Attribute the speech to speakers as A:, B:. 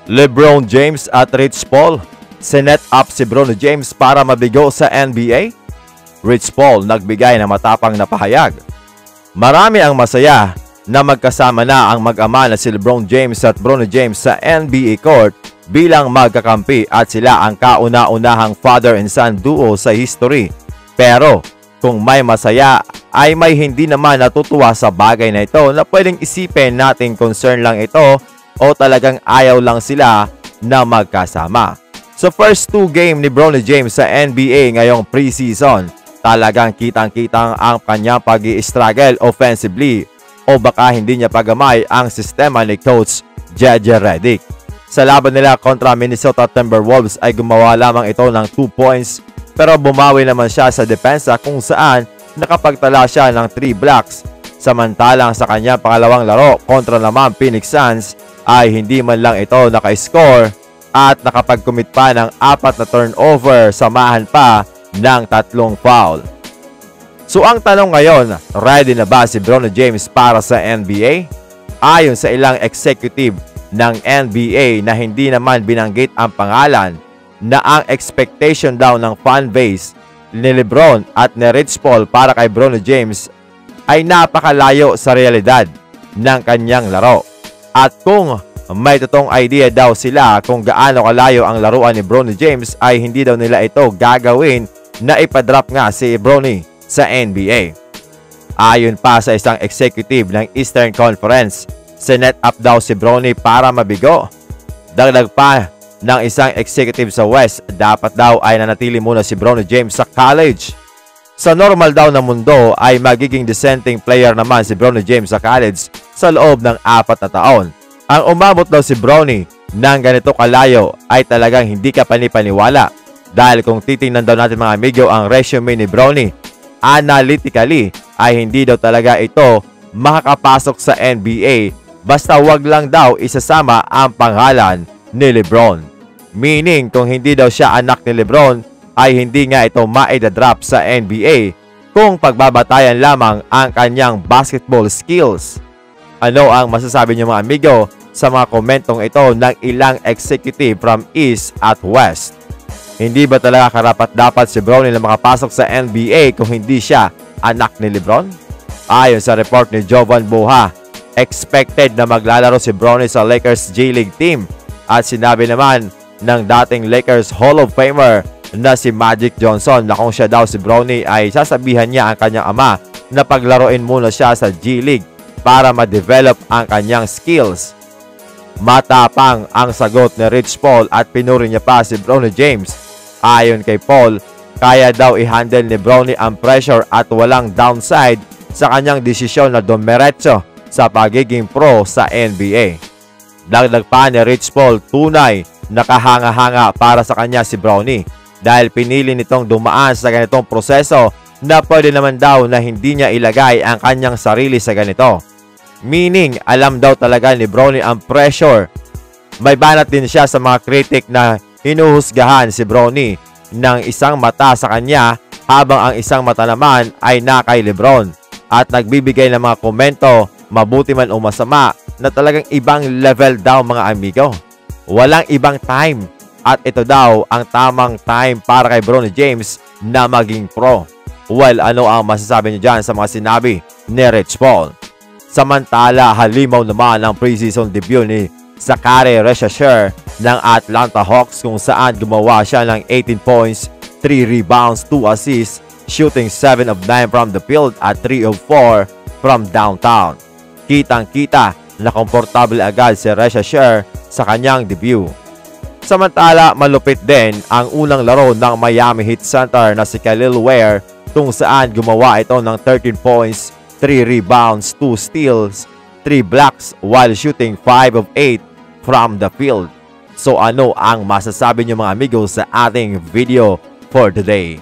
A: LeBron James at Rich Paul, sinet up si Bron James para mabigo sa NBA? Rich Paul nagbigay ng matapang na pahayag. Marami ang masaya na magkasama na ang mag-ama na si LeBron James at Bron James sa NBA court bilang magkakampi at sila ang kauna-unahang father and son duo sa history. Pero kung may masaya ay may hindi naman natutuwa sa bagay na ito na pwedeng isipin nating concern lang ito o talagang ayaw lang sila na magkasama. Sa first 2 game ni Bron James sa NBA ngayong preseason, talagang kitang-kitang ang kanyang pag-i-struggle offensively o baka hindi niya pagamay ang sistema ni Coach JJ Redick. Sa laban nila kontra Minnesota Timberwolves ay gumawa lamang ito ng 2 points pero bumawi naman siya sa depensa kung saan nakapagtala siya ng 3 blocks. Samantalang sa kanyang pangalawang laro kontra naman Phoenix Suns ay hindi man lang ito naka-score at nakapag-commit pa ng 4 na turnover samahan pa ng 3 foul. So ang tanong ngayon, ready na ba si Bron James para sa NBA? Ayon sa ilang executive ng NBA na hindi naman binanggit ang pangalan, na ang expectation daw ng fan base ni LeBron at ni Rich Paul para kay Bron James ay napakalayo sa realidad ng kanyang laro. At kung may totoong idea daw sila kung gaano kalayo ang laruan ni Bron James ay hindi daw nila ito gagawin na ipadrop nga si Bronny sa NBA. Ayon pa sa isang executive ng Eastern Conference, sinet up daw si Bronny para mabigo. Dagdag pa ng isang executive sa West, dapat daw ay nanatili muna si Bron James sa college. Sa normal daw na mundo ay magiging dissenting player naman si Bron James sa college sa loob ng 4 na taon. Ang umabot daw si Bronny ng ganito kalayo ay talagang hindi ka panipaniwala. Dahil kung titingnan daw natin mga amigo ang resume ni Bronny, analytically ay hindi daw talaga ito makakapasok sa NBA basta wag lang daw isasama ang pangalan ni LeBron. Meaning kung hindi daw siya anak ni LeBron ay hindi nga ito maidadrop sa NBA kung pagbabatayan lamang ang kanyang basketball skills. Ano ang masasabi niyo mga amigo sa mga komentong ito ng ilang executive from East at West? Hindi ba talaga karapat-dapat si Bronny na makapasok sa NBA kung hindi siya anak ni LeBron? Ayon sa report ni Jovan Buha, expected na maglalaro si Bronny sa Lakers G-League team at sinabi naman ng dating Lakers Hall of Famer na si Magic Johnson na kung siya daw si Bronny ay sasabihan niya ang kanyang ama na paglaruin muna siya sa G-League para ma-develop ang kanyang skills. Matapang ang sagot ni Rich Paul at pinuri niya pa si Bron James. Ayon kay Paul, kaya daw i-handle ni Bronny ang pressure at walang downside sa kanyang desisyon na dumiretso sa pagiging pro sa NBA. Dagdag pa ni Rich Paul, tunay nakahanga-hanga para sa kanya si Bronny dahil pinili nitong dumaan sa ganitong proseso na pwede naman daw na hindi niya ilagay ang kanyang sarili sa ganito. Meaning, alam daw talaga ni Bronny ang pressure. May banat din siya sa mga critic na hinuhusgahan si Bronny ng isang mata sa kanya habang ang isang mata naman ay na kay LeBron at nagbibigay ng mga komento, mabuti man o masama, na talagang ibang level daw mga amigo. Walang ibang time at ito daw ang tamang time para kay Bron James na maging pro. Well, ano ang masasabi niyo dyan sa mga sinabi ni Rich Paul? Samantala, halimaw naman ang preseason debut ni Zaccharie Richacher ng Atlanta Hawks kung saan gumawa siya ng 18 points, 3 rebounds, 2 assists, shooting 7 of 9 from the field at 3 of 4 from downtown. Kitang-kita na komportable agad si Richacher sa kanyang debut. Samantala, malupit din ang unang laro ng Miami Heat center na si Kelly Ware kung saan gumawa ito ng 13 points, 3 rebounds, 2 steals, 3 blocks while shooting 5 of 8 from the field. So ano ang masasabi niyo mga amigo sa ating video for today?